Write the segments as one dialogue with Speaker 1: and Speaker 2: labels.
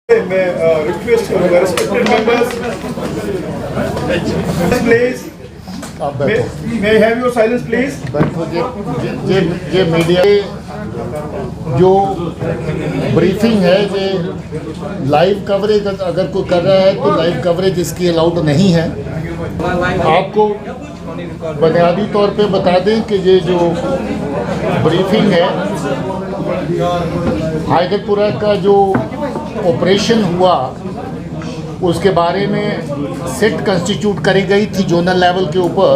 Speaker 1: मैं रिक्वेस्ट करूंगा respected members please may have your silence please.
Speaker 2: ये मीडिया जो ब्रीफिंग है ये लाइव कवरेज अगर कोई कर रहा है तो लाइव कवरेज इसकी अलाउड नहीं है। आपको बुनियादी तौर पे बता दें कि ये जो ब्रीफिंग है हैदरपुरा का जो ऑपरेशन हुआ उसके बारे में सिट कंस्टिट्यूट करी गई थी जोनल लेवल के ऊपर,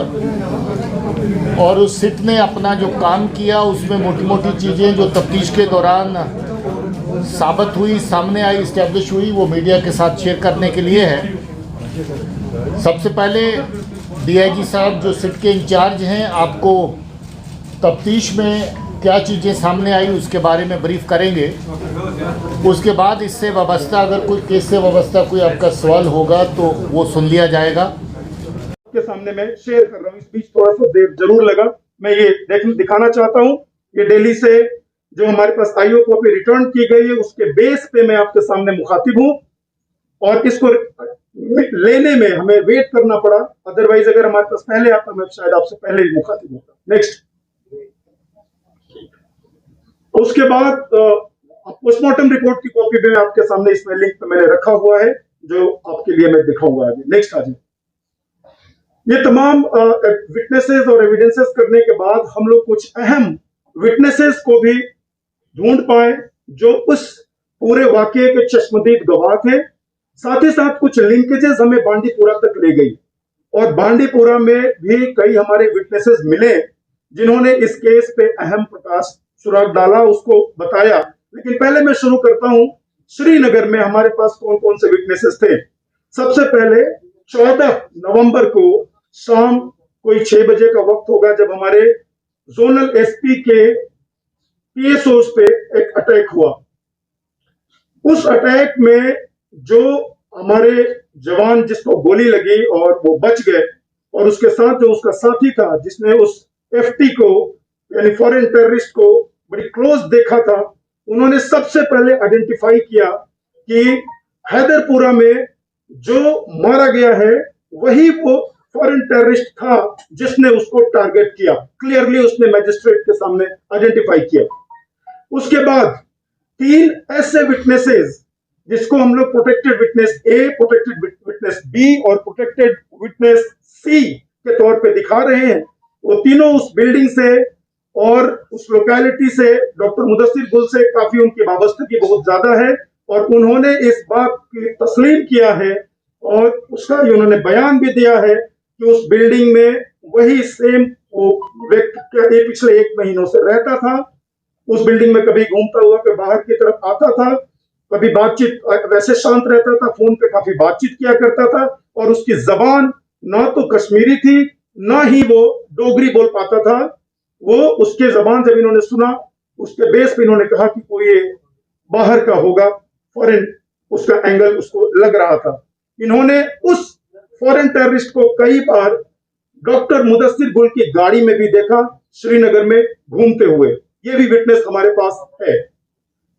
Speaker 2: और उस सिट ने अपना जो काम किया उसमें मोटी मोटी चीज़ें जो तफ्तीश के दौरान साबित हुई, सामने आई, इस्टेब्लिश हुई, वो मीडिया के साथ शेयर करने के लिए है। सबसे पहले डीआईजी साहब जो सिट के इंचार्ज हैं आपको तफ्तीश में क्या चीज़ें सामने आई उसके बारे में ब्रीफ करेंगे। उसके बाद इससे वाबस्ता अगर कोई केस से वाबस्ता कोई आपका सवाल होगा तो वो सुन लिया जाएगा।
Speaker 1: के सामने मैं शेयर कर रहा हूँ। इस बीच थोड़ा सा देर जरूर लगा, मैं ये दिखाना चाहता हूँ। ये दिल्ली से जो हमारे पास आईओ कॉपी रिटर्न की गई है उसके बेस पे मैं आपके सामने मुखातिब हूँ, और इसको लेने में हमें वेट करना पड़ा। अदरवाइज अगर हमारे पास पहले आता मैं शायद आपसे पहले ही मुखातिब होता। नेक्स्ट, उसके बाद पोस्टमार्टम रिपोर्ट की कॉपी भी आपके सामने इसमें लिंक पे मैंने रखा हुआ है जो आपके लिए मैं दिखाऊंगा आगे। नेक्स्ट आ जाए। ये तमाम विटनेसेस और एविडेंसेस करने के बाद हम लोग कुछ अहम विटनेसेस को भी ढूंढ पाए जो उस पूरे वाकये के चश्मदीद गवाह थे। साथ ही साथ कुछ लिंकेजेस हमें बांडीपुरा तक ले गई, और बांडीपुरा में भी कई हमारे विटनेसेस मिले जिन्होंने इस केस पे अहम प्रकाश सुराग डाला, उसको बताया। लेकिन पहले मैं शुरू करता हूं श्रीनगर में हमारे पास कौन कौन से विटनेसेस थे। सबसे पहले 14 नवंबर को शाम कोई 6 बजे का वक्त होगा जब हमारे जोनल एसपी के पीएसओ पे एक अटैक हुआ। उस अटैक में जो हमारे जवान जिसको गोली लगी और वो बच गए, और उसके साथ जो उसका साथी था जिसने उस एफटी को यानी फॉरेन टेररिस्ट को बड़ी क्लोज देखा था, उन्होंने सबसे पहले आइडेंटिफाई किया कि हैदरपुरा में जो मारा गया है वही वो फॉरेन टेररिस्ट था जिसने उसको टारगेट किया। क्लियरली उसने मैजिस्ट्रेट के सामने आइडेंटिफाई किया। उसके बाद 3 ऐसे विटनेसेस जिसको हम लोग प्रोटेक्टेड विटनेस ए, प्रोटेक्टेड विटनेस बी और प्रोटेक्टेड विटनेस सी के तौर पे दिखा रहे हैं, वो तीनों उस बिल्डिंग से और उस लोकेलिटी से डॉक्टर मुदस्सिर गुल से काफी उनकी वाबस्तगी बहुत ज्यादा है, और उन्होंने इस बात की तस्लीम किया है और उसका उन्होंने बयान भी दिया है कि उस बिल्डिंग में वही सेम व्यक्ति पिछले 1 महीनों से रहता था। उस बिल्डिंग में कभी घूमता हुआ कभी बाहर की तरफ आता था, कभी बातचीत वैसे शांत रहता था, फोन पे काफी बातचीत किया करता था, और उसकी जबान ना तो कश्मीरी थी ना ही वो डोगरी बोल पाता था। वो उसके जबान जब इन्होंने सुना उसके बेस पे इन्होंने कहा कि कोई ये बाहर का होगा, फॉरेन उसका एंगल उसको लग रहा था। इन्होंने उस फॉरेन टेररिस्ट को कई बार डॉक्टर मुदस्सिर गुल की गाड़ी में भी देखा श्रीनगर में घूमते हुए। ये भी विटनेस हमारे पास है।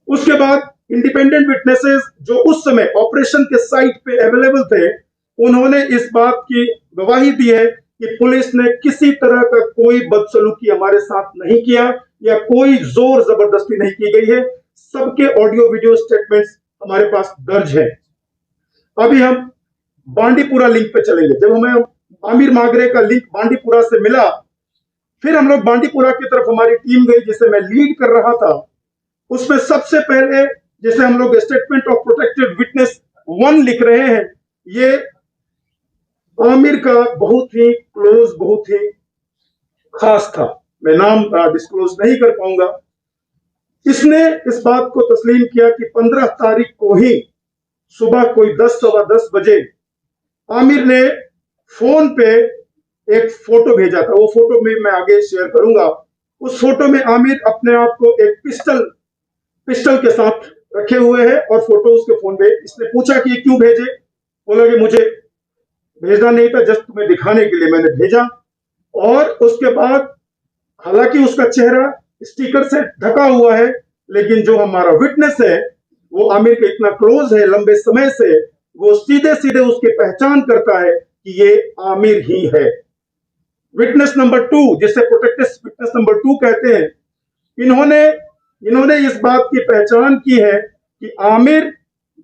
Speaker 1: उसके बाद इंडिपेंडेंट विटनेसेस जो उस समय ऑपरेशन के साइट पे अवेलेबल थे, उन्होंने इस बात की गवाही दी है कि पुलिस ने किसी तरह का कोई बदसलूकी हमारे साथ नहीं किया या कोई जोर जबरदस्ती नहीं की गई है। सबके ऑडियो वीडियो स्टेटमेंट्स हमारे पास दर्ज है। अभी हम बांडीपुरा लिंक पे चलेंगे। जब हमें आमिर मागरे का लिंक बांडीपुरा से मिला, फिर हम लोग बांडीपुरा की तरफ हमारी टीम गई जिसे मैं लीड कर रहा था। उसमें सबसे पहले जिसे हम लोग स्टेटमेंट ऑफ प्रोटेक्टेड विटनेस 1 लिख रहे हैं, ये आमिर का बहुत ही क्लोज, बहुत ही खास था। मैं नाम डिस्क्लोज नहीं कर पाऊंगा। इसने इस बात को तस्लीम किया कि 15 तारीख को ही सुबह कोई 10 सवा 10 बजे आमिर ने फोन पे एक फोटो भेजा था। वो फोटो में मैं आगे शेयर करूंगा। उस फोटो में आमिर अपने आप को एक पिस्टल के साथ रखे हुए है, और फोटो उसके फोन पे। इसने पूछा कि ये क्यों भेजे, बोला कि मुझे भेजना नहीं था, जस्ट तुम्हें दिखाने के लिए मैंने भेजा। और उसके बाद हालांकि उसका चेहरा स्टिकर से ढका हुआ है, लेकिन जो हमारा विटनेस है वो आमिर के इतना क्लोज है लंबे समय से, वो सीधे सीधे उसकी पहचान करता है कि ये आमिर ही है। विटनेस नंबर 2, जिसे प्रोटेक्टेड विटनेस नंबर 2 कहते हैं, इन्होंने इस बात की पहचान की है कि आमिर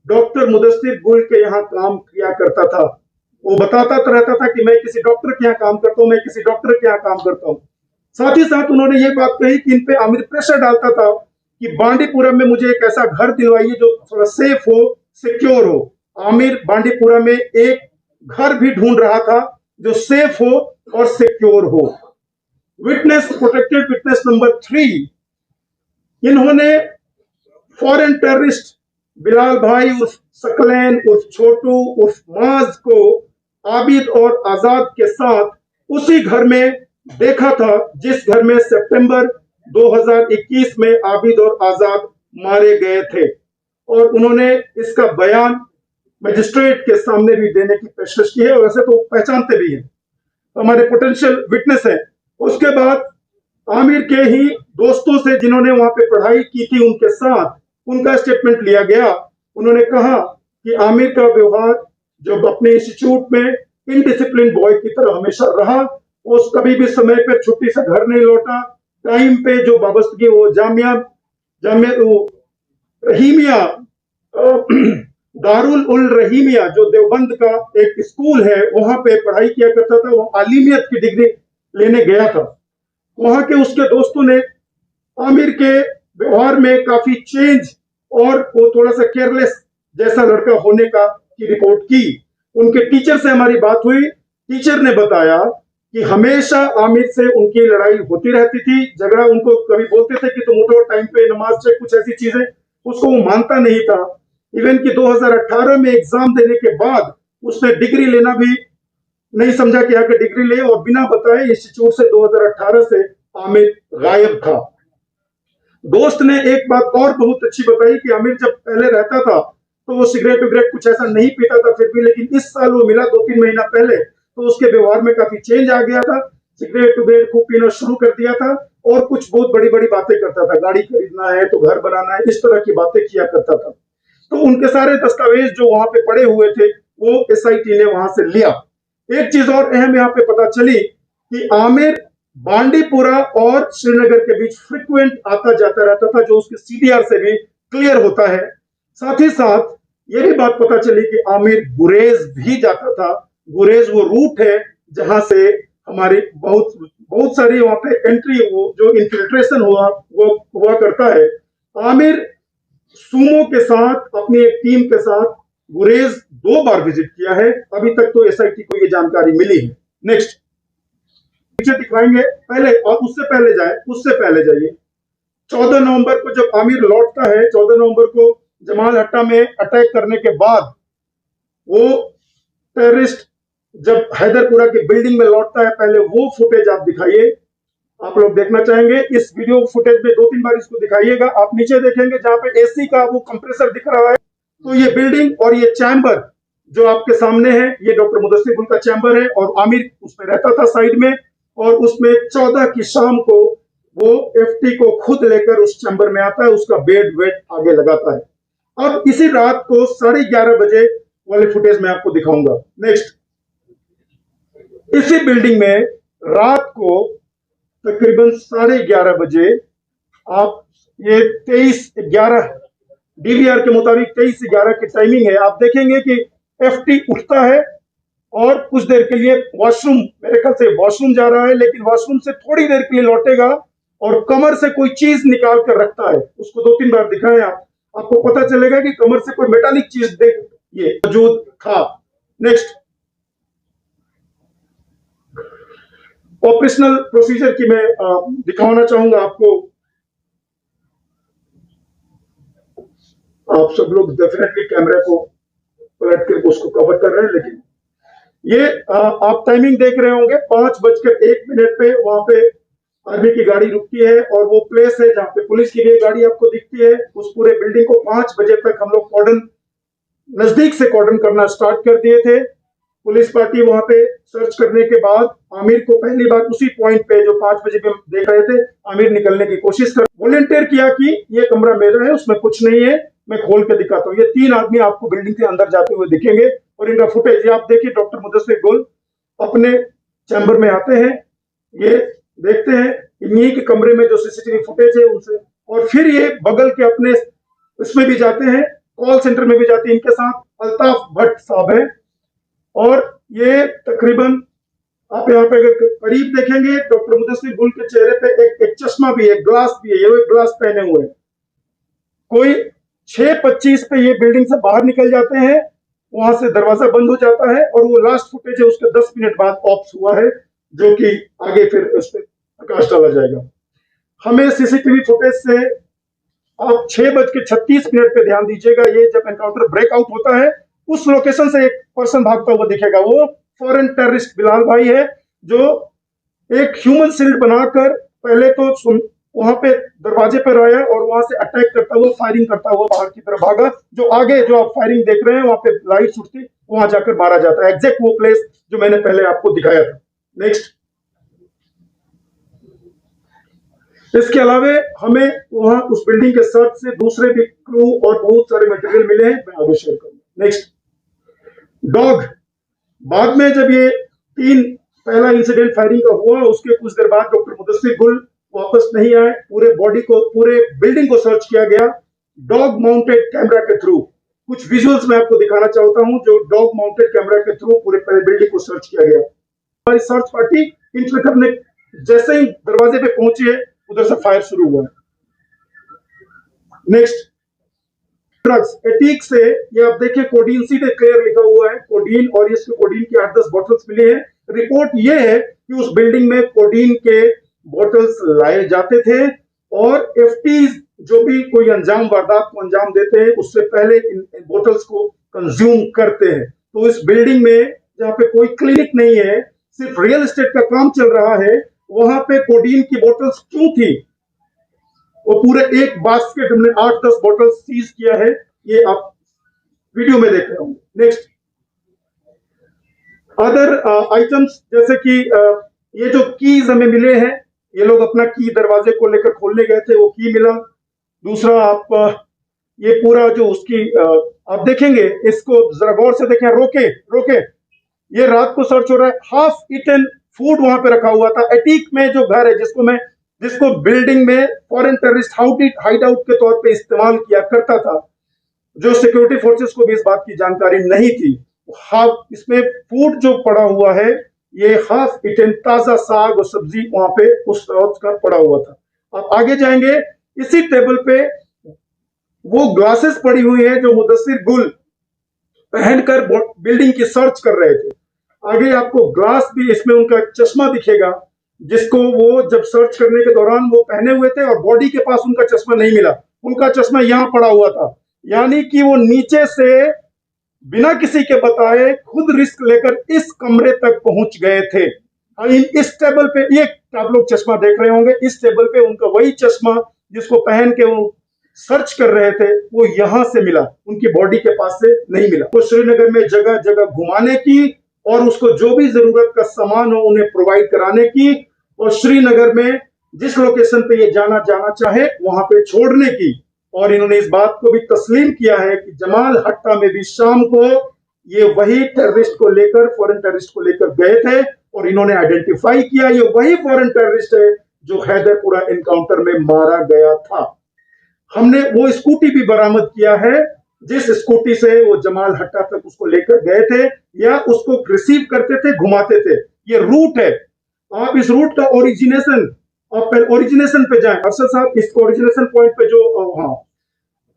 Speaker 1: डॉक्टर मुदस्सिर गुल के यहाँ काम किया करता था। वो बताता तो रहता था कि मैं किसी डॉक्टर के यहाँ काम करता हूँ, मैं किसी डॉक्टर के यहाँ काम करता हूँ। साथ ही साथ उन्होंने ये बात कही कि इन पे आमिर प्रेशर डालता था कि बांडीपुरा में मुझे एक ऐसा घर दिलवाइए जो थोड़ा सेफ हो, सिक्योर हो। आमिर बांडीपुरा में एक घर भी ढूंढ रहा था जो सेफ हो और सिक्योर हो। विटनेस, प्रोटेक्टेड विटनेस नंबर 3, इन्होंने फॉरेन टेररिस्ट बिलाल भाई उर्फ सकलैन उर्फ छोटू उर्फ माज को आबिद और आजाद के साथ उसी घर में देखा था जिस घर में सितंबर 2021 में आबिद और आजाद मारे गए थे, और उन्होंने इसका बयान मजिस्ट्रेट के सामने भी देने की पेशकश की है, और वैसे तो पहचानते भी हैं, तो हमारे पोटेंशियल विटनेस है। उसके बाद आमिर के ही दोस्तों से जिन्होंने वहां पे पढ़ाई की थी उनके साथ उनका स्टेटमेंट लिया गया। उन्होंने कहा कि आमिर का व्यवहार जब अपने इंस्टीट्यूट में इनडिसिप्लिन बॉय की तरह हमेशा रहा, वो कभी भी समय पे छुट्टी से घर नहीं लौटा, टाइम पे जो वाबस्तगी वो जामिया रहीमिया दारुल उल रहीमिया जो देवबंद का एक स्कूल है वहां पे पढ़ाई किया करता था, वो आलिमियत की डिग्री लेने गया था। वहां के उसके दोस्तों ने आमिर के व्यवहार में काफी चेंज और वो थोड़ा सा केयरलेस जैसा लड़का होने की रिपोर्ट की। उनके टीचर से हमारी बात हुई, टीचर ने बताया कि हमेशा आमिर से उनकी लड़ाई होती रहती थी, झगड़ा। उनको कभी बोलते थे कि तुम उठो टाइम पे, नमाज से कुछ ऐसी चीजें, उसको वो मानता नहीं था। इवन कि 2018 में एग्जाम देने के बाद उसने डिग्री लेना भी नहीं समझा कि आके डिग्री ले, और बिना बताए इंस्टीट्यूट से 2018 से आमिर गायब था। दोस्त ने एक बात और बहुत अच्छी बताई कि आमिर जब पहले रहता था तो वो सिगरेट विगरेट कुछ ऐसा नहीं पीता था फिर भी, लेकिन इस साल वो मिला 2-3 महीना पहले तो उसके व्यवहार में काफी चेंज आ गया था। सिगरेट विगरेट खूब पीना शुरू कर दिया था और कुछ बहुत बड़ी बड़ी बातें करता था, गाड़ी खरीदना है तो घर बनाना है, इस तरह की बातें किया करता था। तो उनके सारे दस्तावेज जो वहां पे पड़े हुए थे वो एसआईटी ने वहां से लिया। एक चीज और अहम यहाँ पे पता चली कि आमिर बांडीपुरा और श्रीनगर के बीच फ्रिक्वेंट आता जाता रहता था, जो उसके सीडीआर से भी क्लियर होता है। साथ ही साथ ये भी बात पता चली कि आमिर गुरेज भी जाता था। गुरेज वो रूट है जहां से हमारी बहुत सारी वहां पे एंट्री, वो जो इन्फिल्ट्रेशन वो हुआ करता है। आमिर सुमो के साथ अपनी एक टीम के साथ गुरेज 2 बार विजिट किया है। अभी तक तो एसआईटी को ये जानकारी मिली है। नेक्स्ट पिक्चर दिखाएंगे पहले, और उससे पहले जाइए 14 नवंबर को जब आमिर लौटता है, 14 नवंबर को जमाल हट्टा में अटैक करने के बाद वो टेररिस्ट जब हैदरपुरा की बिल्डिंग में लौटता है, पहले वो फुटेज आप दिखाइए। आप लोग देखना चाहेंगे इस वीडियो फुटेज में 2-3 बार इसको दिखाइएगा। आप नीचे देखेंगे जहां पे एसी का वो कंप्रेसर दिख रहा है, तो ये बिल्डिंग और ये चैम्बर जो आपके सामने है, ये डॉक्टर मुदस्सिर गुल का चैम्बर है, और आमिर उसमें रहता था साइड में, और उसमें 14 की शाम को वो एफटी को खुद लेकर उस चैम्बर में आता है, उसका बेड वेट आगे लगाता है। अब इसी रात को 11:30 बजे वाले फुटेज में आपको दिखाऊंगा। नेक्स्ट, इसी बिल्डिंग में रात को तकरीबन 11:30 बजे आप ये 23:11 डीवीआर के मुताबिक 23:11 की टाइमिंग है। आप देखेंगे कि एफटी उठता है और कुछ देर के लिए वॉशरूम, मेरे ख्याल से वॉशरूम जा रहा है, लेकिन वॉशरूम से थोड़ी देर के लिए लौटेगा और कमर से कोई चीज निकाल कर रखता है। उसको 2-3 बार दिखाएं आपको पता चलेगा कि कमर से कोई मेटालिक चीज ये मौजूद था। नेक्स्ट, ऑपरेशनल प्रोसीजर की मैं दिखाना चाहूंगा आपको। आप सब लोग डेफिनेटली कैमरा को पलट कर उसको कवर कर रहे हैं, लेकिन ये आप टाइमिंग देख रहे होंगे 5:01 पे वहां पे आर्मी की गाड़ी रुकती है, और वो प्लेस है जहां पे पुलिस की भी गाड़ी आपको दिखती है। उस पूरे बिल्डिंग को 5 बजे तक हम लोग कॉर्डन, नजदीक से कॉर्डन करना स्टार्ट कर दिए थे। पुलिस पार्टी वहां पे सर्च करने के बाद आमिर को पहली बार उसी पॉइंट पे जो 5 बजे पे देख रहे थे, आमिर निकलने की कोशिश कर वॉलंटियर किया कि ये कमरा मेरा है, उसमें कुछ नहीं है, मैं खोल के दिखाता हूँ। ये 3 आदमी आपको बिल्डिंग के अंदर जाते हुए दिखेंगे और इनका फुटेज ये आप देखिए। डॉक्टर मुदस्सिर गुल अपने चैम्बर में आते हैं, ये देखते हैं इन्हीं के कमरे में जो सीसीटीवी फुटेज है उनसे, और फिर ये बगल के अपने इसमें भी जाते हैं, कॉल सेंटर में भी जाते हैं। इनके साथ अल्ताफ भट्ट साहब है, और ये तकरीबन आप यहाँ पे अगर करीब देखेंगे डॉक्टर मुदस्सिर गुल के चेहरे पे एक चश्मा भी है, ग्लास भी है, ये एक ग्लास पहने हुए हैं। कोई 6:25 पे ये बिल्डिंग से बाहर निकल जाते हैं, वहां से दरवाजा बंद हो जाता है, और वो लास्ट फुटेज है उसके 10 मिनट बाद ऑफ हुआ है, जो कि आगे फिर उस पर प्रकाश डाला जाएगा। हमें सीसीटीवी फुटेज से आप 6:36 पे ध्यान दीजिएगा। ये जब एनकाउंटर ब्रेकआउट होता है उस लोकेशन से एक पर्सन भागता हुआ दिखेगा, वो फॉरेन टेररिस्ट बिलाल भाई है, जो एक ह्यूमन शिल्ड बनाकर पहले तो वहां पे दरवाजे पर आया और वहां से अटैक करता हुआ, फायरिंग करता हुआ बाहर की तरफ भागा। जो आगे जो आप फायरिंग देख रहे हैं वहां पे लाइट उठती, वहां जाकर मारा जाता है, एग्जैक्ट वो प्लेस जो मैंने पहले आपको दिखाया था। नेक्स्ट। इसके अलावा हमें वहां उस बिल्डिंग के सर्च से दूसरे भी क्लू और बहुत सारे मटेरियल मिले हैं, मैं आगे शेयर करूंगा। नेक्स्ट। डॉग। बाद में जब ये पहला इंसिडेंट फायरिंग का हुआ, उसके कुछ देर बाद डॉक्टर मुदस्सिर गुल वापस नहीं आए। पूरे बिल्डिंग को सर्च किया गया डॉग माउंटेड कैमरा के थ्रू। कुछ विजुअल्स मैं आपको दिखाना चाहता हूं, जो डॉग माउंटेड कैमरा के थ्रू पूरे बिल्डिंग को सर्च किया गया। हमारी सर्च पार्टी इंटर करने जैसे ही दरवाजे पे पहुंची है, उधर से फायर शुरू हुआ। नेक्स्ट। ड्रग्स एटीक से ये आप देखिए, कोडीन सीधे क्लियर लिखा हुआ है, कोडीन, और इसके कोडीन की 8-10 बॉटल्स मिली है। रिपोर्ट ये है कि उस बिल्डिंग में कोडीन के बॉटल्स लाए जाते थे, और एफटीज जो भी कोई अंजाम वारदात को अंजाम देते हैं उससे पहले इन बॉटल्स को कंज्यूम करते हैं। तो इस बिल्डिंग में जहाँ पे कोई क्लिनिक नहीं है, सिर्फ रियल एस्टेट का काम चल रहा है, वहां पे कोडीन की बॉटल्स क्यों थी? वो पूरे एक बास्केट हमने 8-10 बॉटल सीज किया है, ये आप वीडियो में देख रहे होंगे। नेक्स्ट। अदर आइटम्स जैसे कि ये जो कीज हमें मिले हैं, ये लोग अपना की दरवाजे को लेकर खोलने गए थे, वो की मिला। दूसरा आप ये पूरा जो उसकी आप देखेंगे, इसको जरा गौर से देखें, रोके ये रात को सर्च हो रहा है। हाफ ईटन फूड वहां पे रखा हुआ था। एटीक में जो घर है जिसको बिल्डिंग में फॉरेन टेररिस्ट हाइड आउट के तौर पे इस्तेमाल किया करता था, जो सिक्योरिटी फोर्सेस को भी इस बात की जानकारी नहीं थी। हाफ इसमें फूड जो पड़ा हुआ है, ये हाफ ईटन ताजा साग और सब्जी वहां पे उस वक्त का पड़ा हुआ था। आप आगे जाएंगे, इसी टेबल पे वो ग्लासेस पड़ी हुई है जो मुदस्सिर गुल पहनकर बिल्डिंग की सर्च कर रहे थे। आगे आपको ग्लास भी, इसमें उनका चश्मा दिखेगा, जिसको वो जब सर्च करने के दौरान वो पहने हुए थे, और बॉडी के पास उनका चश्मा नहीं मिला, उनका चश्मा यहां पड़ा हुआ था। यानी कि वो नीचे से बिना किसी के बताए खुद रिस्क लेकर इस कमरे तक पहुंच गए थे। इस टेबल पे ये आप लोग चश्मा देख रहे होंगे, इस टेबल पे उनका वही चश्मा जिसको पहन के वो सर्च कर रहे थे, वो यहां से मिला, उनकी बॉडी के पास से नहीं मिला। तो श्रीनगर में जगह जगह घुमाने की, और उसको जो भी जरूरत का सामान हो उन्हें प्रोवाइड कराने की, और श्रीनगर में जिस लोकेशन पे ये जाना चाहे वहां पे छोड़ने की। और इन्होंने इस बात को भी तस्लीम किया है कि जमाल हट्टा में भी शाम को ये वही टेररिस्ट को लेकर, फॉरेन टेररिस्ट को लेकर गए थे, और इन्होंने आइडेंटिफाई किया ये वही फॉरेन टेररिस्ट है जो हैदरपुरा एनकाउंटर में मारा गया था। हमने वो स्कूटी भी बरामद किया है, जिस स्कूटी से वो जमाल हट्टा तक उसको लेकर गए थे, या उसको रिसीव करते थे, घुमाते थे। ये रूट है। आप इस रूट का ओरिजिनेशन, आप ओरिजिनेशन पे जाएं अरशद साहब, इस ओरिजिनेशन पॉइंट पे जो हाँ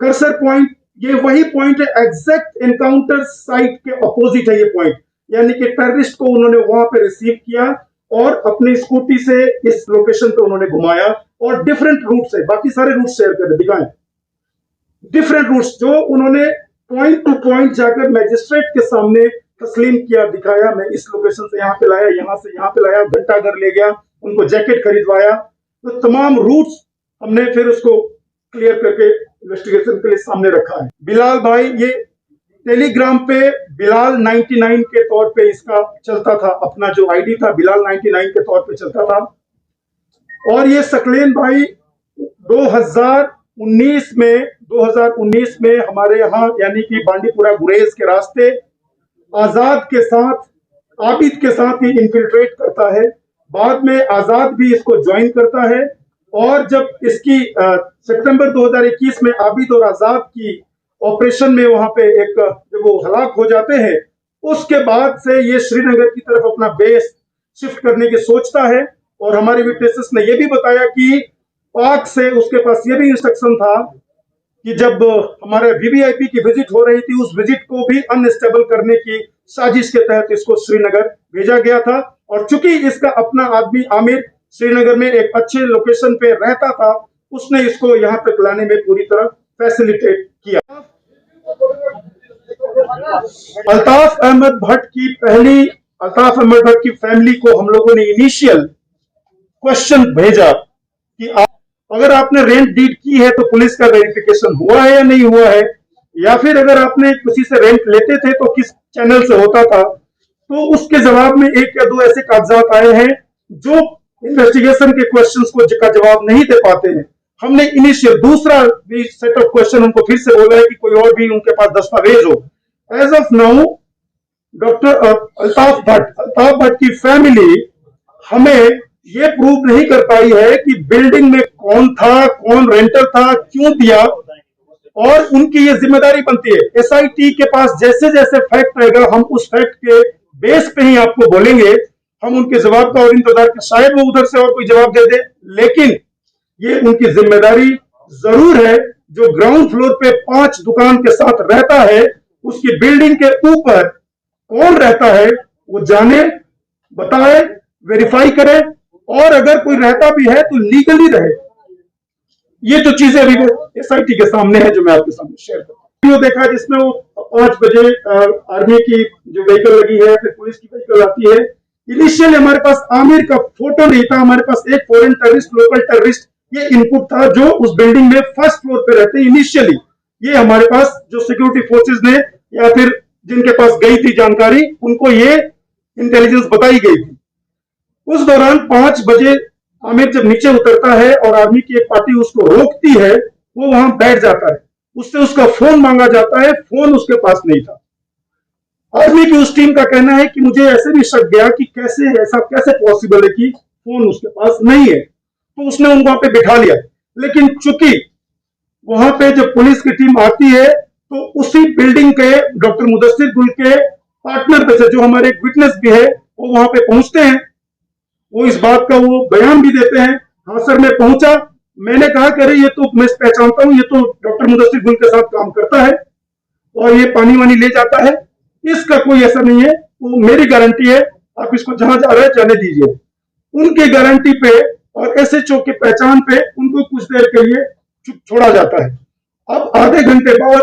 Speaker 1: कर्सर पॉइंट, ये वही पॉइंट है, एग्जैक्ट एनकाउंटर साइट के अपोजिट है ये पॉइंट। यानी कि टेररिस्ट को उन्होंने वहां पे रिसीव किया और अपनी स्कूटी से इस लोकेशन पे उन्होंने घुमाया, और डिफरेंट रूट से, बाकी सारे रूट शेयर कर दिखाएं, डिफरेंट रूट्स जो उन्होंने पॉइंट टू पॉइंट जाकर मैजिस्ट्रेट के सामने तस्लीम किया, दिखाया। मैं इस लोकेशन से यहाँ पे लाया, यहाँ से यहाँ पे लाया, घंटा घर ले गया, उनको जैकेट खरीदवाया। तो तमाम रूट्स हमने फिर उसको क्लियर करके इन्वेस्टिगेशन के लिए सामने रखा है। बिलाल भाई, ये टेलीग्राम पे बिलाल 99 के तौर पे इसका चलता था, अपना जो आईडी था बिलाल 99 के तौर पे चलता था। और ये सकलेन भाई 2000 2019 में 2019 में हमारे यहाँ यानी कि बांडीपुरा गुरेज के रास्ते आजाद के साथ, आबिद के साथ ये इन्फिल्ट्रेट करता है। बाद में आजाद भी इसको ज्वाइन करता है और जब इसकी सितंबर 2021 में आबिद और आजाद की ऑपरेशन में वहां पे एक जब वो हलाक हो जाते हैं, उसके बाद से ये श्रीनगर की तरफ अपना बेस शिफ्ट करने की सोचता है। और हमारे विटनेसेस ने यह भी बताया कि पाक से उसके पास ये भी इंस्ट्रक्शन था कि जब हमारे वीवीआईपी की विजिट हो रही थी, उस विजिट को भी अनस्टेबल करने की साजिश के तहत इसको श्रीनगर भेजा गया था। और चूंकि इसका अपना आदमी आमिर श्रीनगर में एक अच्छे लोकेशन पे रहता था, उसने इसको यहाँ तक लाने में पूरी तरह फैसिलिटेट किया। अल्ताफ अहमद भट्ट की फैमिली को हम लोगों ने इनिशियल क्वेश्चन भेजा कि अगर आपने रेंट डीड की है तो पुलिस का वेरिफिकेशन हुआ है या नहीं हुआ है, या फिर अगर आपने किसी से रेंट लेते थे तो किस चैनल से होता था। तो उसके जवाब में एक या दो ऐसे कागजात आए हैं जो इन्वेस्टिगेशन के क्वेश्चंस को का जवाब नहीं दे पाते हैं। हमने इनिशियल दूसरा भी सेट ऑफ क्वेश्चन उनको फिर से बोला है कि कोई और भी उनके पास दस्तावेज हो। As of now doctor Altaf Bhatt की फैमिली हमें ये प्रूव नहीं कर पाई है कि बिल्डिंग में कौन था, कौन रेंटर था, क्यों दिया, और उनकी ये जिम्मेदारी बनती है। एसआईटी के पास जैसे जैसे फैक्ट आएगा हम उस फैक्ट के बेस पे ही आपको बोलेंगे। हम उनके जवाब का और इंतजार कर, शायद वो उधर से और कोई जवाब दे दे, लेकिन ये उनकी जिम्मेदारी जरूर है। जो ग्राउंड फ्लोर पे 5 दुकान के साथ रहता है, उसकी बिल्डिंग के ऊपर कौन रहता है वो जाने, बताए, वेरीफाई करे, और अगर कोई रहता भी है तो लीगली रहे। ये तो चीजें अभी एसआईटी के सामने है जो मैं आपके सामने शेयर करता हूं। देखा जिसमें वो 5 बजे आर्मी की जो व्हीकल लगी है, फिर पुलिस की व्हीकल आती है। इनिशियली हमारे पास आमिर का फोटो नहीं था, हमारे पास एक फॉरेन टेररिस्ट, लोकल टेररिस्ट ये इनपुट था जो उस बिल्डिंग में फर्स्ट फ्लोर पे रहते। इनिशियली ये हमारे पास जो सिक्योरिटी फोर्सेस ने या फिर जिनके पास गई थी जानकारी, उनको ये इंटेलिजेंस बताई गई थी। उस दौरान 5 बजे आमिर जब नीचे उतरता है और आर्मी की एक पार्टी उसको रोकती है, वो वहां बैठ जाता है। उससे उसका फोन मांगा जाता है, फोन उसके पास नहीं था। आर्मी की उस टीम का कहना है कि मुझे ऐसे भी शक गया कि ऐसा कैसे पॉसिबल है कि फोन उसके पास नहीं है। तो उसने उनको वहां पे बिठा लिया। लेकिन चूंकि वहां पे जब पुलिस की टीम आती है तो उसी बिल्डिंग के डॉक्टर मुदस्सिर गुल के पार्टनर पे से जो हमारे एक विटनेस भी है वो वहां पे पहुंचते हैं। वो इस बात का वो बयान भी देते हैं, हाँ सर मैं पहुंचा, मैंने कहा कि अरे ये तो मैं पहचानता हूं, ये तो डॉक्टर मुदस्सिर गुल के साथ काम करता है और ये पानी वानी ले जाता है, इसका कोई असर नहीं है, वो मेरी गारंटी है, आप इसको जहां जा रहे हैं जाने दीजिए। उनकी गारंटी पे और एसएचओ के पहचान पे उनको कुछ देर के लिए छोड़ा जाता है। अब आधे घंटे बाद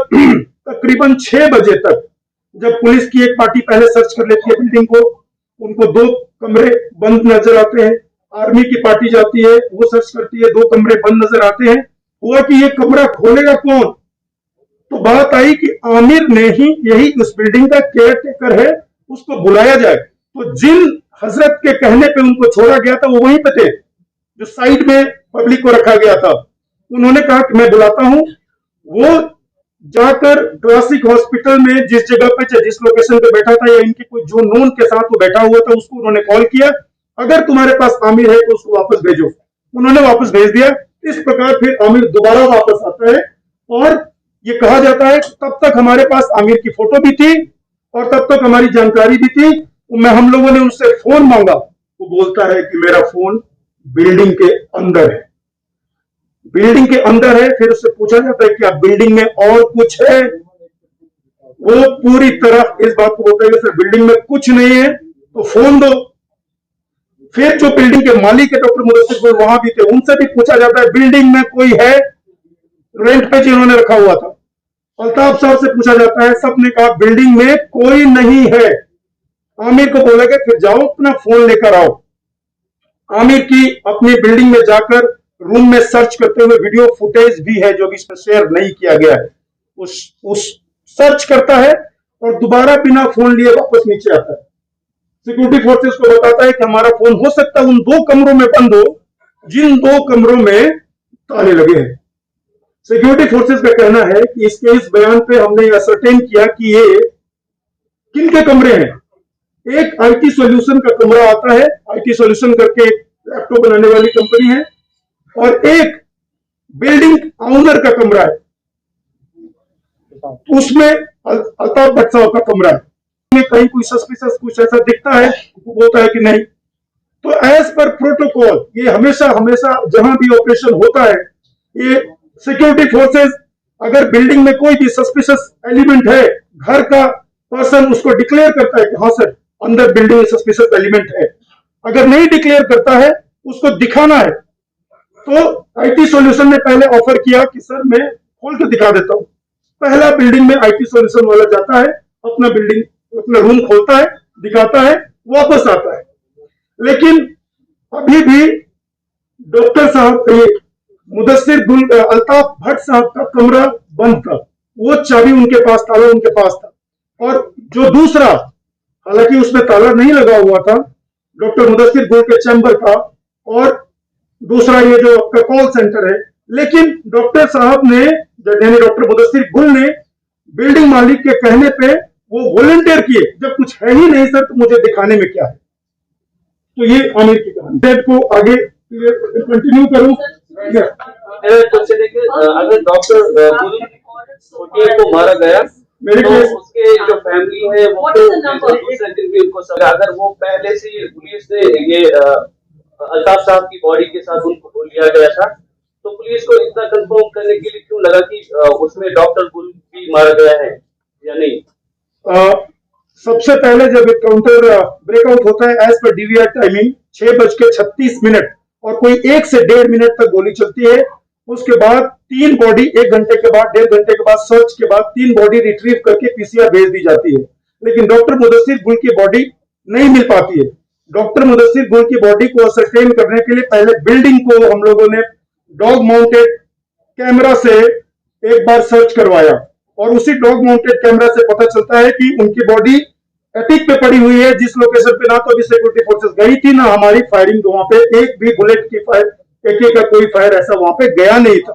Speaker 1: तकरीबन 6 बजे तक जब पुलिस की एक पार्टी पहले सर्च कर लेती है बिल्डिंग को, उनको 2 कमरे बंद नजर आते हैं। आर्मी की पार्टी जाती है, वो सर्च करती है, 2 कमरे बंद नजर आते हैं। हुआ कि ये कमरा खोलेगा कौन? तो बात आई कि आमिर ने ही यही उस बिल्डिंग का केयर टेकर है, उसको बुलाया जाए। तो जिन हजरत के कहने पे उनको छोड़ा गया था वो वहीं पे थे जो साइड में पब्लिक को रखा गया था। उन्होंने कहा कि मैं बुलाता हूं। वो जाकर क्लासिक हॉस्पिटल में जिस जगह पे जिस लोकेशन पे बैठा था या इनके कोई जो नोन के साथ वो बैठा हुआ था उसको उन्होंने कॉल किया, अगर तुम्हारे पास आमिर है तो उसको वापस भेजो। उन्होंने वापस भेज दिया। इस प्रकार फिर आमिर दोबारा वापस आता है और ये कहा जाता है तब तक हमारे पास आमिर की फोटो भी थी और तब तक हमारी जानकारी भी थी। हम लोगों ने उनसे फोन मांगा, वो बोलता है कि मेरा फोन बिल्डिंग के अंदर है, बिल्डिंग के अंदर है। फिर उससे पूछा जाता है कि आप बिल्डिंग में और कुछ है? वो पूरी तरह इस बात को बोलता है कि सर बिल्डिंग में कुछ नहीं है तो फोन दो। फिर जो बिल्डिंग के मालिक है डॉक्टर मुदस्सिर गुल वहां भी थे, उनसे भी पूछा जाता है बिल्डिंग में कोई है? रेंट पे जिन्होंने रखा हुआ था अल्ताफ साहब से पूछा जाता है, सबने कहा बिल्डिंग में कोई नहीं है। आमिर को बोला कि फिर जाओ अपना फोन लेकर आओ। आमिर की अपनी बिल्डिंग में जाकर रूम में सर्च करते हुए वीडियो फुटेज भी है जो भी इसमें शेयर नहीं किया गया है। उस सर्च करता है और दोबारा बिना फोन लिए वापस नीचे आता है। सिक्योरिटी फोर्सेस को बताता है कि हमारा फोन हो सकता है उन 2 कमरों में बंद हो जिन 2 कमरों में ताले लगे हैं। सिक्योरिटी फोर्सेस का कहना है कि इसके इस बयान पे हमने असरटेन किया कि ये किन के कमरे हैं। एक आईटी सॉल्यूशन का कमरा आता है, आईटी सॉल्यूशन करके एक लैपटॉप बनाने वाली कंपनी है, और एक बिल्डिंग ऑनर का कमरा है, उसमें अल्ताफ भट्ट साहब का कमरा है। कहीं कोई सस्पिशियस कुछ ऐसा दिखता है, होता है कि नहीं, तो एज पर प्रोटोकॉल ये हमेशा हमेशा जहां भी ऑपरेशन होता है, ये सिक्योरिटी फोर्सेस अगर बिल्डिंग में कोई भी सस्पिशियस एलिमेंट है, घर का पर्सन उसको डिक्लेयर करता है कि हाँ सर अंदर बिल्डिंग में सस्पिशियस एलिमेंट है। अगर नहीं डिक्लेयर करता है, उसको दिखाना है। तो आईटी सॉल्यूशन ने पहले ऑफर किया कि सर मैं खोल के दिखा देता हूं। पहला बिल्डिंग में आईटी सॉल्यूशन वाला जाता है, अपना रूम खोलता है, दिखाता है, वापस आता है। लेकिन अभी भी डॉक्टर साहब मुदस्सिर गुल अल्ताफ भट्ट साहब का कमरा बंद था, वो चाबी उनके पास, ताला उनके पास था। और जो दूसरा, हालांकि उसमें ताला नहीं लगा हुआ था, डॉक्टर मुदस्सिर गुल के चैम्बर का, और दूसरा ये जो आपका कॉल सेंटर है, लेकिन डॉक्टर साहब ने, यानी डॉक्टर मुदस्सिर गुल ने बिल्डिंग मालिक के कहने पे वो वॉलंटियर किए, जब कुछ है ही नहीं सर तो मुझे दिखाने में क्या है। तो ये आमिर की कहानी। डेट को आगे कंटिन्यू करूं।
Speaker 3: अगर डॉक्टर गुल को मारा गया
Speaker 1: मेरे
Speaker 3: तो
Speaker 1: केस
Speaker 3: उसके जो फैमिली है वो दूसरे दिन भी उनको अगर वो पहले से पुलिस ने ये अल्ताफ साहब की बॉडी के साथ उनको लिया गया था, तो पुलिस को इतना कंफर्म करने के लिए क्यों लगा कि उसमें डॉक्टर गुल भी मारा गया है या नहीं?
Speaker 1: सबसे पहले जब एक काउंटर ब्रेकआउट होता है एज पर डीवीआर टाइमिंग 6:36 और कोई 1 से 1.5 मिनट तक गोली चलती है। उसके बाद 3 बॉडी 1 घंटे के बाद, 1.5 घंटे के बाद सर्च के बाद 3 बॉडी रिट्रीव करके पीसीआर भेज दी जाती है। लेकिन डॉक्टर मुदस्सिर गुल की बॉडी नहीं मिल पाती है। डॉक्टर मुदस्सिर गुल की बॉडी को असरटेन करने के लिए पहले बिल्डिंग को हम लोगों ने डॉग माउंटेड कैमरा से एक बार सर्च करवाया, और उसी डॉग माउंटेड कैमरा से पता चलता है कि उनकी बॉडी एटिक पे पड़ी हुई है, जिस लोकेशन पे ना तो अभी सिक्योरिटी फोर्सेस गई थी, ना हमारी फायरिंग वहां पे एक भी बुलेट की फायर, एके का कोई फायर ऐसा वहां पे गया नहीं था।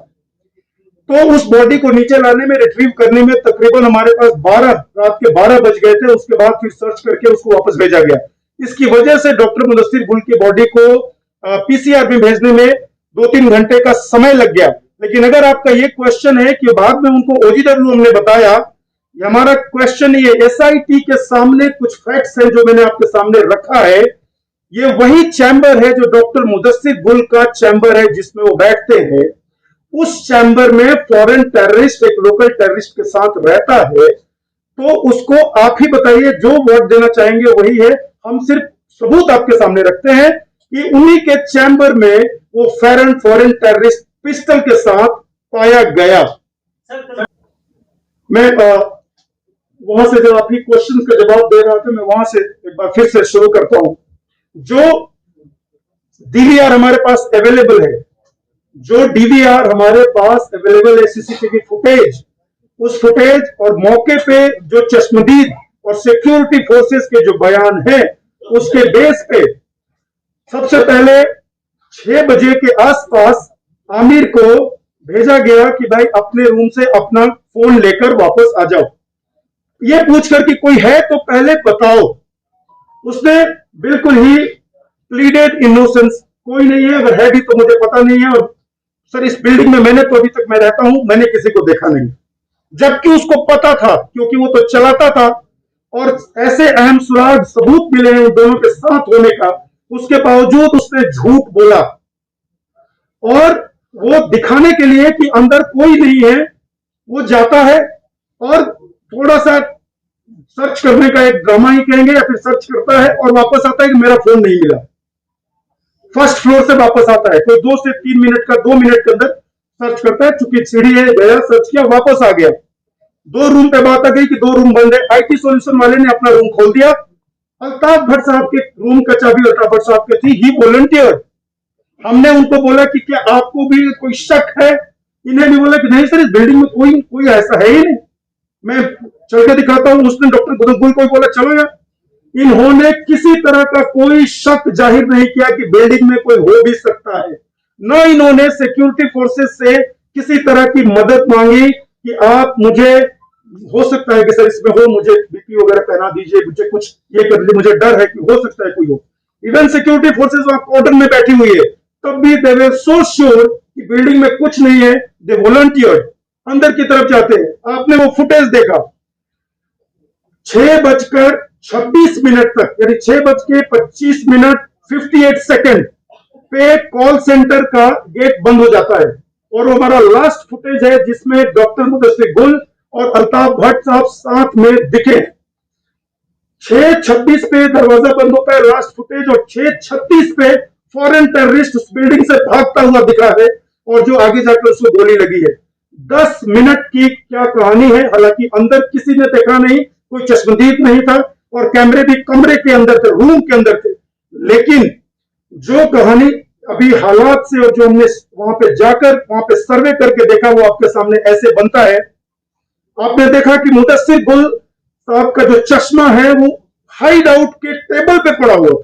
Speaker 1: तो उस बॉडी को नीचे लाने में, रिट्रीव करने में तकरीबन हमारे पास रात के 12 बज गए थे। उसके बाद फिर सर्च करके उसको वापस भेजा गया। इसकी वजह से डॉक्टर मुदस्सिर गुल की बॉडी को पीसीआर में भेजने में 2-3 घंटे का समय लग गया। लेकिन अगर आपका ये क्वेश्चन है कि बाद में उनको ओजीडब्ल्यू हमने बताया, हमारा क्वेश्चन ये एसआईटी के सामने कुछ फैक्ट्स है जो मैंने आपके सामने रखा है। ये वही चैम्बर है जो डॉक्टर मुदस्सिर गुल का चैम्बर है जिसमें वो बैठते हैं। उस चैम्बर में फॉरेन टेररिस्ट एक लोकल टेररिस्ट के साथ रहता है। तो उसको आप ही बताइए, जो वोट देना चाहेंगे वही है। हम सिर्फ सबूत आपके सामने रखते हैं कि उन्हीं के चैम्बर में वो फॉरेन टेररिस्ट पिस्टल के साथ पाया गया। मैं वहां से जब आपकी क्वेश्चन का जवाब दे रहा था, मैं वहां से एक बार फिर से शुरू करता हूं। जो डीवीआर हमारे पास अवेलेबल है, सीसीटीवी फुटेज, उस फुटेज और मौके पे जो चश्मदीद और सिक्योरिटी फोर्सेस के जो बयान है, उसके बेस पे सबसे पहले 6 बजे के आसपास आमिर को भेजा गया कि भाई अपने रूम से अपना फोन लेकर वापस आ जाओ, ये पूछकर कि कोई है तो पहले बताओ। उसने बिल्कुल ही प्लीडेड इनोसेंस, कोई नहीं है, अगर है भी तो मुझे पता नहीं है, और सर इस बिल्डिंग में मैंने तो अभी तक मैं रहता हूं, मैंने किसी को देखा नहीं। जबकि उसको पता था, क्योंकि वो तो चलाता था और ऐसे अहम सुराग सबूत मिले हैं उन दोनों के साथ होने का, उसके बावजूद उसने झूठ बोला। और वो दिखाने के लिए कि अंदर कोई नहीं है, वो जाता है और थोड़ा सा सर्च करने का एक ड्रामा ही कहेंगे, या फिर सर्च करता है और वापस आता है कि मेरा फोन नहीं मिला। फर्स्ट फ्लोर से वापस आता है, कोई 2 से 3 मिनट का, 2 मिनट के अंदर सर्च करता है, चूंकि सीढ़ी है, गया, सर्च किया, वापस आ गया। 2 रूम पे बात आ गई कि 2 रूम बंद है। आईटी सॉल्यूशन वाले ने अपना रूम खोल दिया। अल्ताफ भट्ट साहब के रूम का चाबी अल्ताफ भट्ट साहब की थी। ही वॉलंटियर। हमने उनको बोला कि क्या आपको भी कोई शक है? इन्हें भी बोला कि नहीं सर, इस बिल्डिंग में कोई ऐसा है ही नहीं, मैं चल के दिखाता हूं। उसने डॉक्टर गुल को बोला चलो यार। इन्होंने किसी तरह का कोई शक जाहिर नहीं किया कि बिल्डिंग में कोई हो भी सकता है। न इन्होंने सिक्योरिटी फोर्सेस से किसी तरह की मदद मांगी कि आप मुझे, हो सकता है कि सर इसमें हो, मुझे बीपी वगैरह पहना दीजिए, मुझे कुछ ये कर दीजिए, मुझे डर है कि हो सकता है कोई हो। इवन सिक्योरिटी फोर्सेस वहां कॉर्डन में बैठी हुई है, तब भी दे वर सो श्योर कि बिल्डिंग में कुछ नहीं है। दे वॉलंटियर्ड, अंदर की तरफ जाते हैं। आपने वो फुटेज देखा, 6:26 तक, यानी 6:25 58 पे कॉल सेंटर का गेट बंद हो जाता है। और वो हमारा लास्ट फुटेज है जिसमें डॉक्टर मुदस्सिर गुल और अल्ताफ भट्ट साहब साथ में दिखे। 6:26 पे दरवाजा बंद होता है, लास्ट फुटेज, और 6:36 पे फॉरेन टेररिस्ट उस बिल्डिंग से भागता हुआ दिखा है और जो आगे जाकर उसको गोली लगी है। 10 मिनट की क्या कहानी है। हालांकि अंदर किसी ने देखा नहीं, कोई चश्मदीद नहीं था और कैमरे भी कमरे के अंदर थे, रूम के अंदर थे। लेकिन जो कहानी अभी हालात से और जो हमने वहां पे जाकर वहां पे सर्वे करके देखा वो आपके सामने ऐसे बनता है। आपने देखा कि मुदस्सिर गुल साहब का जो चश्मा है वो हाइड आउट के टेबल पे पड़ा हुआ था।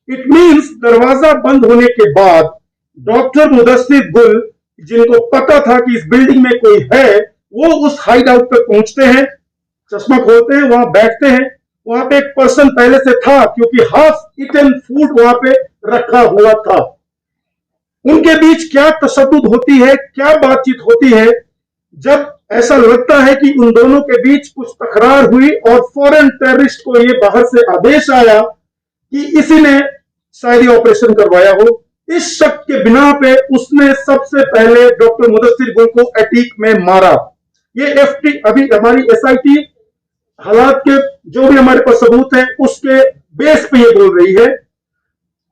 Speaker 1: इट मींस दरवाजा बंद होने के बाद डॉक्टर मुदस्सिर गुल, जिनको पता था कि इस बिल्डिंग में कोई है, वो उस हाइड आउट पे पहुंचते हैं, चश्मा खोलते हैं, वहां बैठते हैं। वहां पे एक पर्सन पहले से था क्योंकि हाफ ईटन फूड वहां पे रखा हुआ था। उनके बीच क्या तशद्दुद होती है, क्या बातचीत होती है, जब ऐसा लगता है कि उन दोनों के बीच कुछ तकरार हुई और फॉरेन टेररिस्ट को ये बाहर से आदेश आया कि इसी ने शायद ये ऑपरेशन करवाया हो। इस शक के बिना पे उसने सबसे पहले डॉक्टर मुदस्सिर गुल को अटैक में मारा। ये एफटी, अभी हमारी एसआईटी हालात के जो भी हमारे पास सबूत है उसके बेस पे ये बोल रही है,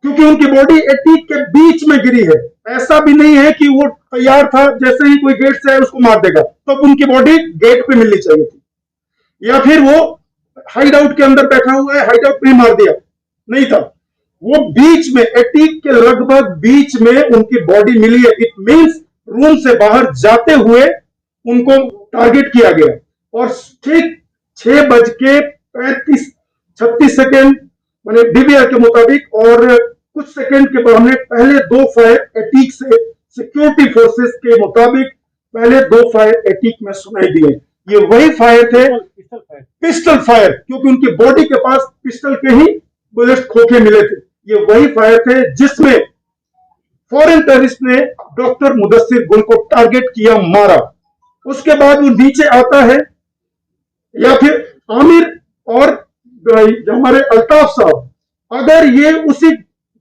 Speaker 1: क्योंकि उनकी बॉडी अटैक के बीच में गिरी है। ऐसा भी नहीं है कि वो तैयार था, जैसे ही कोई गेट से आए उसको मार देगा, तो उनकी बॉडी गेट पे मिलनी चाहिए थी, या फिर वो हाइड आउट के अंदर बैठा हुआ है, हाइड आउट में मार दिया, नहीं था। वो बीच में, अटैक के लगभग बीच में उनकी बॉडी मिली है। इट मींस रूम से बाहर जाते हुए उनको टारगेट किया गया। और ठीक 6:36 मैंने डीवीआर के मुताबिक और कुछ सेकंड के बाद हमने पहले 2 फायर अटैक से सिक्योरिटी फोर्सेस के मुताबिक पहले 2 फायर अटैक में सुनाई दिए। ये वही फायर थे, पिस्टल फायर, क्योंकि उनकी बॉडी के पास पिस्टल के ही बुलेट खोखे मिले थे। ये वही फायर थे जिसमें फॉरेन टेररिस्ट ने डॉक्टर मुदस्सिर गुल को टारगेट किया, मारा। उसके बाद वो नीचे आता है, या फिर आमिर और हमारे अल्ताफ साहब, अगर ये उसी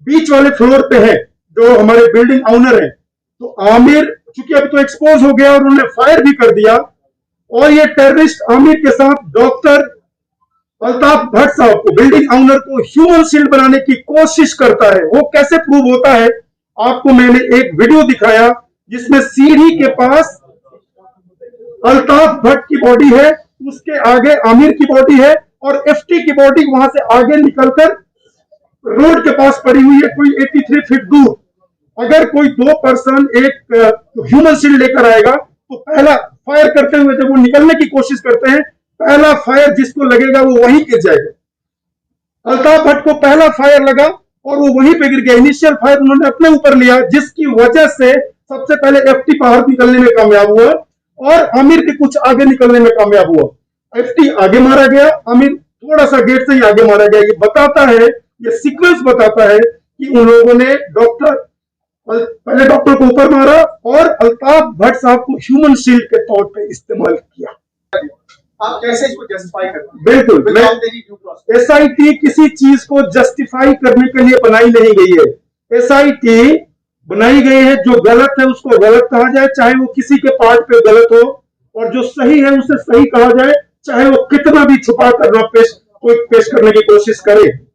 Speaker 1: बीच वाले फ्लोर पे है जो हमारे बिल्डिंग ओनर है, तो आमिर चूंकि अभी तो एक्सपोज हो गया और उन्होंने फायर भी कर दिया, और ये टेररिस्ट आमिर के साथ डॉक्टर अल्ताफ भट्ट साहब को, बिल्डिंग ओनर को, ह्यूमन शील्ड बनाने की कोशिश करता है। वो कैसे प्रूव होता है? आपको मैंने एक वीडियो दिखाया जिसमें सीढ़ी के पास अल्ताफ भट्ट की बॉडी है, उसके आगे आमिर की बॉडी है, और एफटी की बॉडी वहां से आगे निकलकर रोड के पास पड़ी हुई है, कोई 83 फीट दूर। अगर कोई 2 पर्सन एक ह्यूमन शील्ड लेकर आएगा तो पहला फायर करते हुए जब वो निकलने की कोशिश करते हैं, पहला फायर जिसको लगेगा वो वहीं गिर जाएगा। अल्ताफ भट्ट को पहला फायर लगा और वो वहीं पे गिर गया। इनिशियल फायर उन्होंने अपने ऊपर लिया, जिसकी वजह से सबसे पहले एफटी बाहर निकलने में कामयाब हुआ और आमिर के कुछ आगे निकलने में कामयाब हुआ। एफटी आगे मारा गया, आमिर थोड़ा सा गेट से ही आगे मारा गया। ये बताता है, ये सीक्वेंस बताता है कि उन लोगों ने पहले डॉक्टर को ऊपर मारा और अल्ताफ भट्ट साहब को ह्यूमन शील्ड के तौर पे इस्तेमाल किया।
Speaker 4: आप कैसे इसको जस्टिफाई करते हैं?
Speaker 1: बिल्कुल, एसआईटी किसी चीज को जस्टिफाई करने के लिए बनाई नहीं गई है। एसआईटी बनाई गई है, जो गलत है उसको गलत कहा जाए, चाहे वो किसी के पार्ट पे गलत हो, और जो सही है उसे सही कहा जाए, चाहे वो कितना भी छुपा कर पेश करने की कोशिश करे।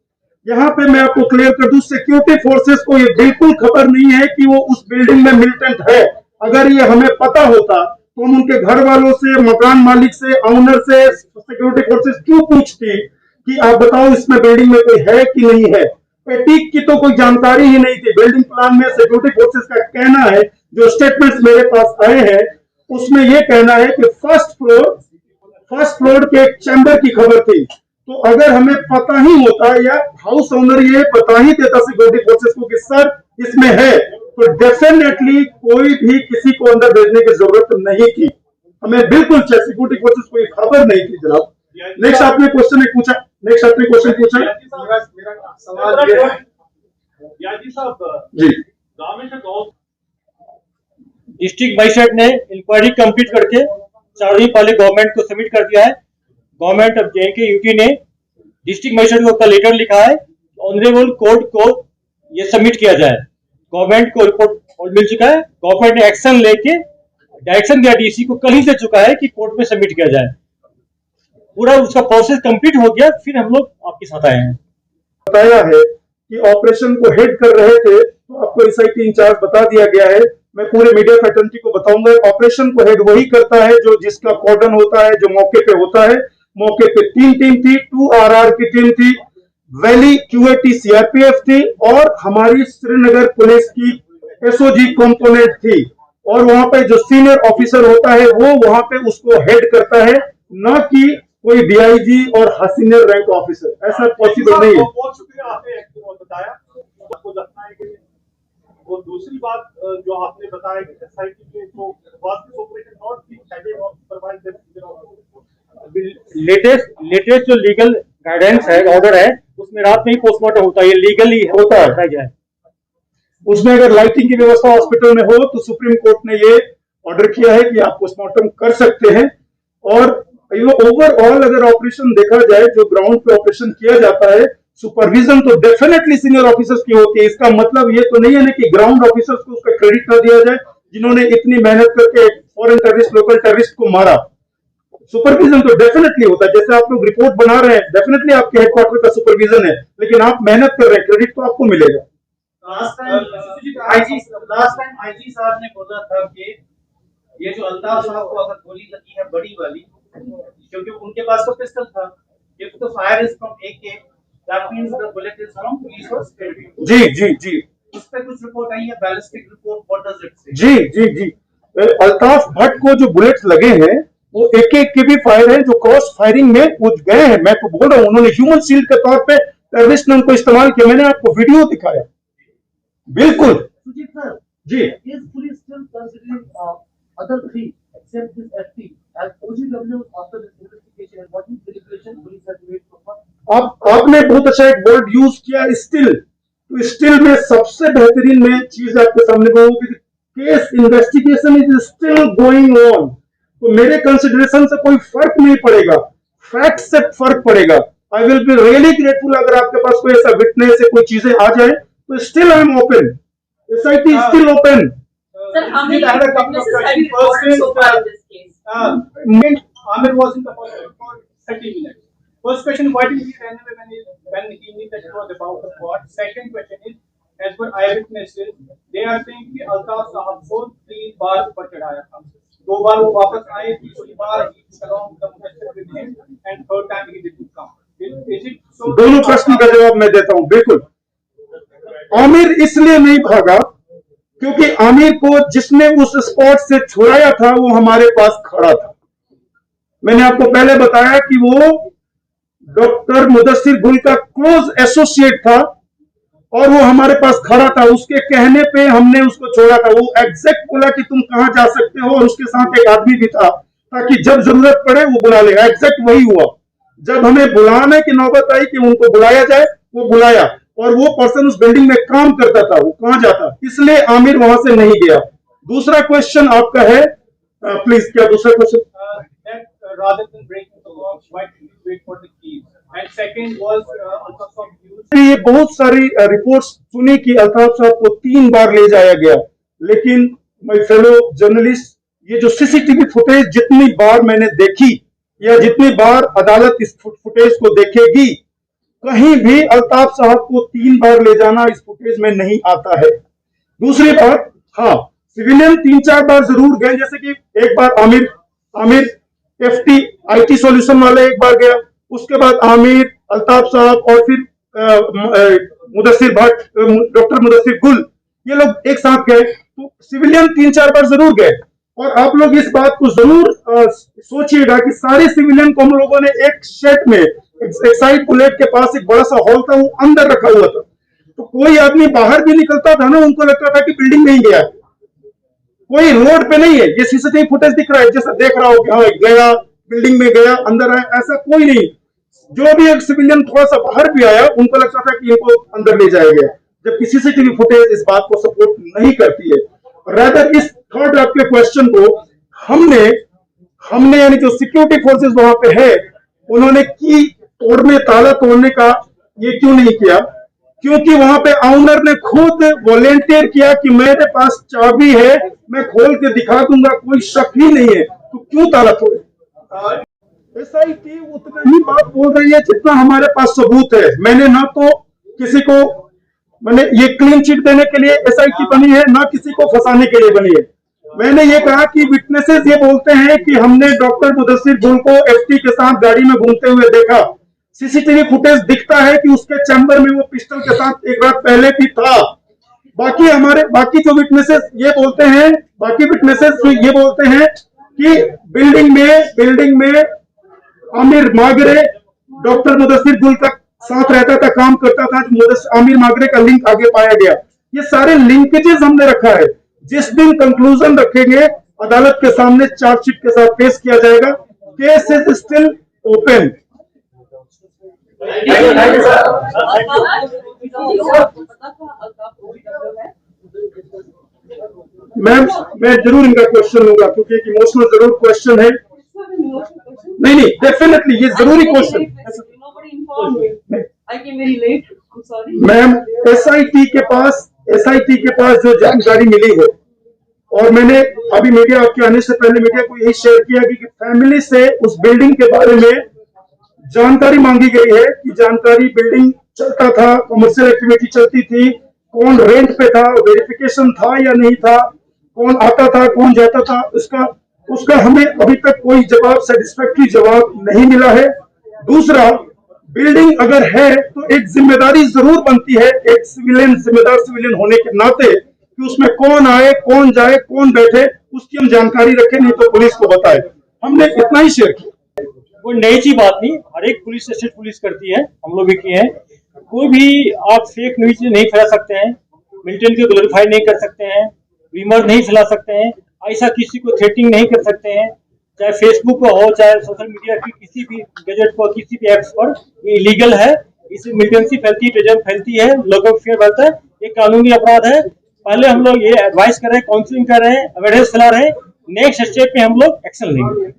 Speaker 1: यहाँ पे मैं आपको क्लियर कर दूं, सिक्योरिटी फोर्सेस को ये बिल्कुल खबर नहीं है कि वो उस बिल्डिंग में मिलिटेंट है। अगर ये हमें पता होता तो हम उनके घर वालों से, मकान मालिक से, ऑनर से, सिक्योरिटी फोर्सेस क्यों पूछती कि आप बताओ इसमें बिल्डिंग में कोई है कि नहीं है। अटैक की तो कोई जानकारी ही नहीं थी। बिल्डिंग प्लान में सिक्योरिटी फोर्सेस का कहना है, जो स्टेटमेंट्स मेरे पास आए हैं उसमें यह कहना है कि फर्स्ट फ्लोर के एक चैम्बर की खबर थी। तो अगर हमें पता ही होता या हाउस ओनर ये बता ही देता सिक्योरिटी फोर्सेस को कि सर इसमें है, तो डेफिनेटली कोई भी किसी को अंदर भेजने की जरूरत नहीं थी। हमें बिल्कुल सिक्योरिटी फोर्सेस को खबर नहीं थी जनाब। नेक्स्ट आपने क्वेश्चन पूछा, नेक्स्ट आपने क्वेश्चन पूछा।
Speaker 4: मेरा सवाल ये है
Speaker 5: याजी साहब
Speaker 1: जी,
Speaker 5: गाँव में से डिस्ट्रिक्ट मजिस्ट्रेट ने इंक्वायरी कंप्लीट करके 4 दिन पहले गवर्नमेंट को सबमिट कर दिया है। गवर्नमेंट ऑफ J&K यूटी ने डिस्ट्रिक्ट मजिस्ट्रेट को लेटर लिखा है, ऑनरेबल कोर्ट को ये सबमिट किया जाए। गवर्नमेंट को रिपोर्ट मिल चुका है, गवर्नमेंट ने एक्शन लेके डायरेक्शन दिया डीसी को, कल ही दे चुका है कि कोर्ट में सबमिट किया जाए। पूरा उसका प्रोसेस कंप्लीट हो गया, फिर हम लोग आपके साथ आए हैं।
Speaker 1: बताया है कि ऑपरेशन को हेड कर रहे थे, तो आपको SIT इंचार्ज बता दिया गया है। मैं पूरे मीडिया फैटर्निटी को बताऊंगा, ऑपरेशन को हेड वही करता है जो जिसका कॉर्डन होता है, जो मौके पे होता है। मौके पे 3 टीम थी, 2 RR की टीम थी, वैली QAT CRPF थी और हमारी श्रीनगर पुलिस की SOG कंपोनेंट थी। और वहां पे जो सीनियर ऑफिसर होता है वो वहां पे उसको हेड करता है, ना कि कोई DIG और सीनियर रैंक ऑफिसर। ऐसा पॉसिबल नहीं है।
Speaker 5: बहुत शुक्रिया, आपने बताया। आपको लगता है कि और दूसरी बात जो आपने बताया कि SIT के तो ऑपरेशन नॉट बी हेडेड और सुपरवाइज्ड लेटेस्ट जो लीगल गाइडेंस है, ऑर्डर है, उसमें रात में ही पोस्टमार्टम होता है, ये लीगली
Speaker 1: होता है।
Speaker 5: है।
Speaker 1: उसमें अगर लाइटिंग की व्यवस्था हॉस्पिटल में हो तो सुप्रीम कोर्ट ने ये ऑर्डर किया है कि आप पोस्टमार्टम कर सकते हैं। और ओवरऑल अगर ऑपरेशन देखा जाए, जो ग्राउंड पे ऑपरेशन किया जाता है, सुपरविजन तो डेफिनेटली सीनियर ऑफिसर्स की होती है। इसका मतलब ये तो नहीं है ना कि ग्राउंड ऑफिसर्स को उसका क्रेडिट ना दिया जाए जिन्होंने इतनी मेहनत करके फॉरेन टेररिस्ट, लोकल टेररिस्ट को मारा। सुपरविजन तो डेफिनेटली होता है। जैसे आप लोग रिपोर्ट बना रहे हैं, डेफिनेटली आपके हेडक्वार्टर का सुपरविजन है, लेकिन आप मेहनत कर रहे हैं, क्रेडिट तो आपको मिलेगा।
Speaker 4: लास्ट टाइम IG साहब ने बोला था कि ये जो अल्ताफ साहब को अगर गोली लगी है बड़ी वाली, क्योंकि उनके पास तो पिस्टल था, if the fire is from AK, that means the bullet is from police or state.
Speaker 1: जी,
Speaker 4: उस पे कुछ रिपोर्ट आई है, ballistic report, what does it से?
Speaker 1: जी। अल्ताफ भट्ट को जो बुलेट्स लगे हैं वो AK के भी फायर हैं, जो क्रॉस फायरिंग में कूद गए हैं। मैं तो बोल रहा हूँ, उन्होंने ह्यूमन शील्ड के तौर पे टेररिस्ट ने उनको इस्तेमाल किया। मैंने आपको वीडियो दिखाया। बिल्कुल
Speaker 6: Sujit sir,
Speaker 1: ji.
Speaker 6: is police still considering other 3 except this FT as OGW after this investigation, and what is the deliberation police has made so far?
Speaker 1: आपने बहुत अच्छा एक वर्ड यूज किया, स्टिल। तो स्टिल में सबसे बेहतरीन मैं चीज आपके सामने कहूंगी, case investigation is still going on. तो मेरे कंसिडरेशन से कोई फर्क नहीं पड़ेगा, फैक्ट से फर्क पड़ेगा। I will be really grateful अगर आपके पास कोई ऐसा विटनेस से कोई चीजें आ जाए, तो still I am open. SIT is still open.
Speaker 7: Sir, how many witnesses have you recorded so far in this case?
Speaker 4: Amir was in the hospital for 30 minutes. First question, why did he run away when he knew that it was about the plot? Second question is, as per eyewitnesses, they are saying कि अल्ताफ साहब को 3 बार ऊपर चढ़ाया था। 2 बार वो वापस आए, तीसरी बार he along the mustache with him, and third time he didn't come. Is it so?
Speaker 1: दोनों प्रश्न का जवाब मैं देता हूं। बिल्कुल, आमिर इसलिए नहीं भागा क्योंकि आमिर को जिसने उस स्पॉट से छुड़ाया था वो हमारे पास खड़ा था। मैंने आपको पहले बताया कि वो डॉक्टर मुदस्सिर गुल का क्लोज एसोसिएट था और वो हमारे पास खड़ा था। उसके कहने पे हमने उसको छोड़ा था। वो एग्जैक्ट बोला कि तुम कहां जा सकते हो, और उसके साथ एक आदमी भी था ताकि जब जरूरत पड़े वो बुला लेगा। एग्जैक्ट वही हुआ। जब हमें बुलाने की नौबत आई कि उनको बुलाया जाए, वो बुलाया, और वो पर्सन उस बिल्डिंग में काम करता था, वो कहां जाता, इसलिए आमिर वहां से नहीं गया। दूसरा क्वेश्चन आपका है, प्लीज, क्या दूसरा question?
Speaker 4: Rather than breaking the law, why did you wait for the keys? And second was Altaf Saab
Speaker 1: ये बहुत सारी रिपोर्ट्स सुनी कि अल्ताफ साहब को 3 बार ले जाया गया, लेकिन माय फेलो जर्नलिस्ट, ये जो CCTV फुटेज जितनी बार मैंने देखी या जितनी बार अदालत इस फुटेज को देखेगी, कहीं भी अल्ताफ साहब को 3 बार ले जाना इस फुटेज में नहीं आता है। दूसरी बात, हाँ, सिविलियन 3-4 बार जरूर गए, जैसे कि एक बार आमिर FT IT सॉल्यूशन वाले एक बार गया, उसके बाद आमिर, अल्ताफ साहब और फिर मुदस्सिर भट्ट, डॉक्टर मुदस्सिर गुल, ये लोग एक साथ गए। तो सिविलियन 3-4 बार जरूर गए। और आप लोग इस बात को जरूर सोचिएगा कि सारे सिविलियन को हम लोगों ने एक शेड में, एक्साइड बुलेट के पास एक बड़ा सा हॉल था, वो अंदर रखा हुआ था। तो कोई आदमी बाहर भी निकलता था ना, उनको लगता था कि बिल्डिंग में ही गया, कोई रोड पे नहीं है। ये सीसीटीवी फुटेज दिख रहा है, जैसा देख रहा हो कि हाँ गया, बिल्डिंग में गया, अंदर आया, ऐसा कोई नहीं। जो भी एक सिविलियन थोड़ा सा बाहर भी आया, उनको लगता था कि इनको अंदर ले जाया गया, जबकि सीसीटीवी फुटेज इस बात को सपोर्ट नहीं करती है। रादर इस थर्ड आपके क्वेश्चन को हमने यानी जो सिक्योरिटी फोर्सेस वहां पे है, उन्होंने की ताला तोड़ने का ये क्यों नहीं किया? क्योंकि वहां पे ऑनर ने खुद वॉलेंटियर किया कि मेरे पास चाबी है, मैं खोल के दिखा दूंगा, कोई शक ही नहीं है, तो क्यों ताला तोड़े? एसआईटी उतना ही बात बोल रही है जितना हमारे पास सबूत है। मैंने ना तो किसी को ये क्लीन चिट देने के लिए एसआईटी बनी है, ना किसी को फंसाने के लिए बनी है। मैंने ये कहा कि विटनेसेस ये बोलते हैं कि हमने डॉक्टर मुदस्सिर गुल को एफटी के साथ गाड़ी में घूमते हुए देखा, सीसीटीवी फुटेज दिखता है कि उसके चैम्बर में वो पिस्टल के साथ एक रात पहले भी था। बाकी जो विटनेसेस ये बोलते हैं कि बिल्डिंग में आमिर मागरे डॉक्टर मुदस्सिर गुल का साथ रहता था, काम करता था, आमिर मागरे का लिंक आगे पाया गया। ये सारे लिंकेजेस हमने रखा है। जिस दिन कंक्लूजन रखेंगे, अदालत के सामने चार्जशीट के साथ पेश किया जाएगा। Case is still open. Ma'am, मैं जरूर इनका क्वेश्चन लूंगा, क्योंकि एक इमोशनल जरूर क्वेश्चन है। नहीं, डेफिनेटली ये जरूरी क्वेश्चन। मैम, एसआईटी के पास जो जानकारी मिली है, और मैंने अभी मीडिया आपके आने से पहले मीडिया को यही शेयर किया कि फैमिली से उस बिल्डिंग के बारे में जानकारी मांगी गई है कि जानकारी, बिल्डिंग चलता था, कमर्शियल एक्टिविटी चलती थी, कौन रेंट पे था, वेरिफिकेशन था या नहीं था, कौन आता था, कौन जाता था, उसका हमें अभी तक कोई सेटिस्फैक्टरी जवाब नहीं मिला है। दूसरा, बिल्डिंग अगर है तो एक जिम्मेदारी जरूर बनती है, एक जिम्मेदार सिविलियन होने के नाते, कि उसमें कौन आए, कौन जाए, कौन बैठे, उसकी हम जानकारी रखें, नहीं तो पुलिस को बताए। हमने इतना ही शेयर किया।
Speaker 5: कोई नई चीज बात नहीं, हर एक पुलिस स्टेट पुलिस करती है, हम लोग भी किए हैं। कोई भी आप फेक न्यूज नहीं फैला सकते हैं, मिलिटेंट को ग्लोरीफाई नहीं कर सकते हैं, रीमर नहीं फैला सकते हैं, ऐसा किसी को थ्रेटिंग नहीं कर सकते हैं, चाहे फेसबुक पर हो, चाहे सोशल मीडिया की किसी भी गैजेट पर, किसी भी एप्स पर। ये इलीगल है, इससे मिलिटेंसी फैलती है, टेररिज्म फैलती है, लोगों को फियर बढ़ता है, ये कानूनी अपराध है। पहले हम लोग ये एडवाइस कर रहे हैं, काउंसलिंग कर रहे हैं, अवेयरनेस फैला रहे हैं, नेक्स्ट स्टेप पे हम लोग एक्शन लेंगे।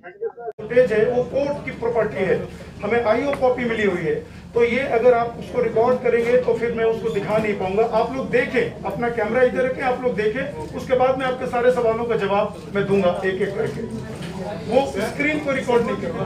Speaker 1: फुटेज है वो कोर्ट की प्रॉपर्टी है, हमें आईओ कॉपी मिली हुई है, तो ये अगर आप उसको रिकॉर्ड करेंगे तो फिर मैं उसको दिखा नहीं पाऊंगा। आप लोग देखें, अपना कैमरा इधर रखें, आप लोग देखें, उसके बाद मैं आपके सारे सवालों का जवाब मैं दूंगा एक एक करके। वो स्क्रीन को रिकॉर्ड नहीं करूंगा।